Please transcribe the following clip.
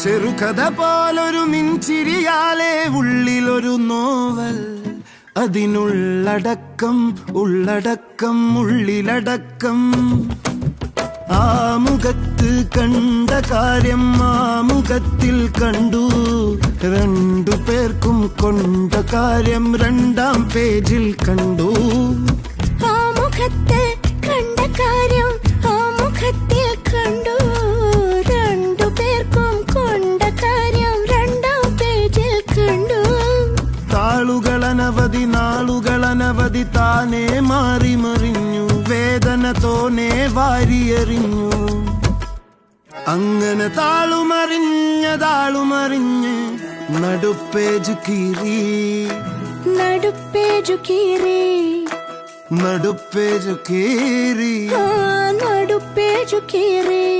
ചെറുകഥ പോലൊരു നിൻചിരിയാലേ ഉള്ളിലൊരു നോവൽ, അതിനുള്ളടക്കം ഉള്ളടക്കം ഉള്ളിലടക്കം. ആ മുഖത്ത് കണ്ട കാര്യം ആ മുഖത്തിൽ കണ്ടു, രണ്ടു പേർക്കും കൊണ്ട കാര്യം രണ്ടാം പേജിൽ കണ്ടു. ആ മുഖത്ത് കണ്ട കാര്യം ആ മുഖത്തിൽ കണ്ടു, രണ്ടു പേർക്കും കൊണ്ട കാര്യം രണ്ടാം പേജിൽ കണ്ടു. താളുകളനവധി നാളുകളനവധി താനേ മാറി മറിഞ്ഞു, വേദന തോനെ വാരിയെറിഞ്ഞു. അങ്ങനെ താളുമറിഞ്ഞ് നടുപ്പേജു കീറി, നടുപ്പേജു കീറി, നടുപ്പേജു കീറി, നടുപ്പേജു കീറി.